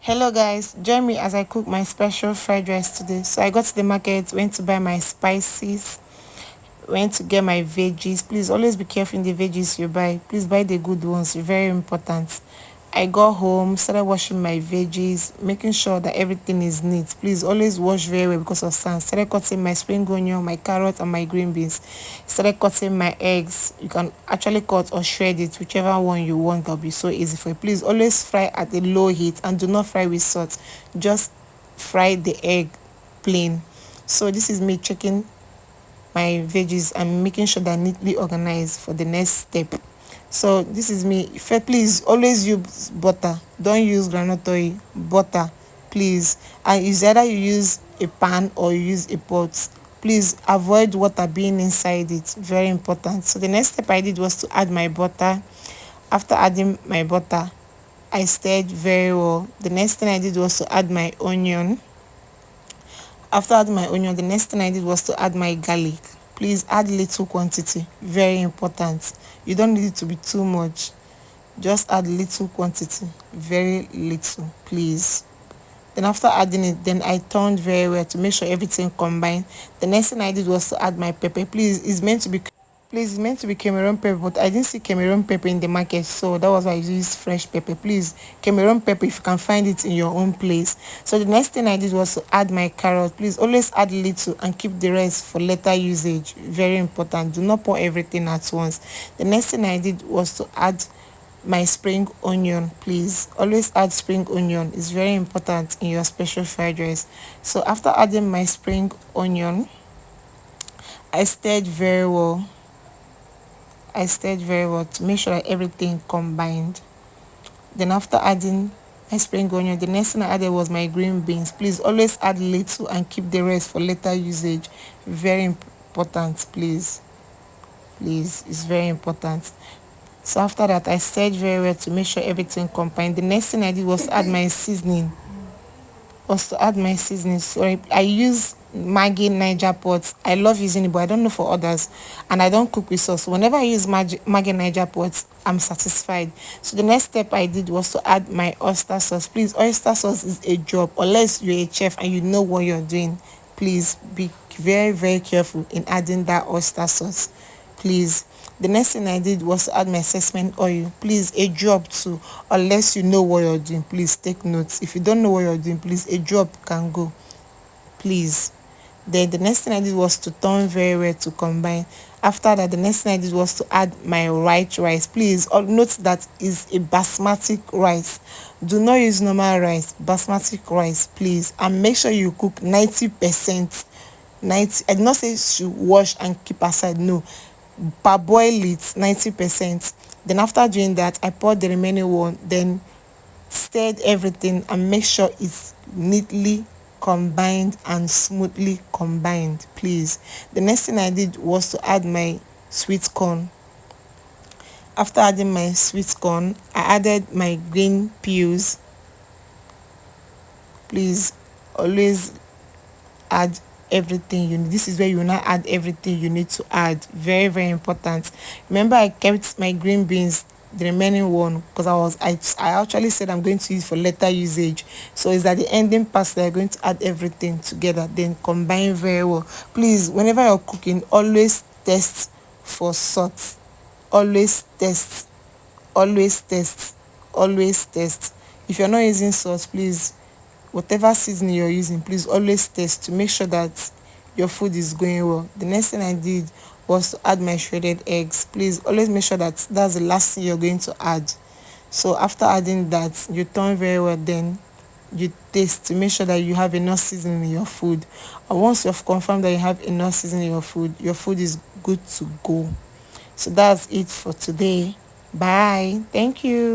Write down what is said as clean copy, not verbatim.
Hello guys, join me as I cook my special fried rice today. So I got to the market, went to buy my spices, went to get my veggies. Please always be careful in the veggies you buy. Please buy the good ones, very important. I got home, started washing my veggies, making sure that everything is neat. Please always wash very well because of sand. Started cutting my spring onion, my carrot and my green beans. Started cutting my eggs. You can actually cut or shred it, whichever one you want. That'll be so easy for you. Please always fry at a low heat and do not fry with salt. Just fry the egg plain. So this is me checking my veggies and making sure they're neatly organized for the next step. So this is me. Please always use butter, don't use groundnut oil, butter please. And it's either you use a pan or you use a pot. Please avoid water being inside it, very important. So the next step I did was to add my butter. After adding my butter, I stirred very well. The next thing I did was to add my onion. After adding my onion, the next thing I did was to add my garlic. Please add little quantity, very important. You don't need it to be too much. Just add little quantity, very little, please. Then after adding it, then I turned very well to make sure everything combined. The next thing I did was to add my pepper. It's meant to be Cameroon pepper, but I didn't see Cameroon pepper in the market, so that was why I used fresh pepper. Please, Cameroon pepper, if you can find it in your own place. So the next thing I did was to add my carrot. Please always add little and keep the rest for later usage. Very important. Do not pour everything at once. The next thing I did was to add my spring onion. Please always add spring onion. It's very important in your special fried rice. So after adding my spring onion, I stirred very well. To make sure that everything combined. Then after adding my spring onion, the next thing I added was my green beans. Please always add little and keep the rest for later usage. Very important, please. It's very important. So after that, I stirred very well to make sure everything combined. The next thing I did was to add my seasoning. Sorry, I use Maggi Niger pots. I love using it, but I don't know for others, and I don't cook with sauce. Whenever I use Maggi Niger pots, I'm satisfied. So the next step I did was to add my oyster sauce. Please, oyster sauce is a job unless you're a chef and you know what you're doing. Please be very careful in adding that oyster sauce, please. The next thing I did was to add my sesame oil. Please, a drop too, unless you know what you're doing. Please take notes. If you don't know what you're doing, please, a drop can go, please. Then the next thing I did was to turn very well to combine. After that, the next thing I did was to add my white rice. Please note that is a basmati rice. Do not use normal rice, basmati rice, please. And make sure you cook 90%. 90, I did not say you should wash and keep aside, no. Parboil it 90%. Then after doing that, I poured the remaining one, then stirred everything and make sure it's neatly combined and smoothly combined, please. The next thing I did was to add my sweet corn. After adding my sweet corn, I added my green peas. Please always add everything you need. This is where you now add everything you need to add. Very important. Remember, I kept my green beans, the remaining one, because I actually said I'm going to use for later usage. So it's at the ending part that I'm going to add everything together, then combine very well. Please, whenever you're cooking, always test for salt. Always test. If you're not using salt, please, whatever seasoning you're using, please always test to make sure that your food is going well. The next thing I did was to add my shredded eggs. Please always make sure that that's the last thing you're going to add. So after adding that, you turn very well, then you taste to make sure that you have enough seasoning in your food. And once you've confirmed that you have enough seasoning in your food is good to go. So that's it for today. Bye. Thank you.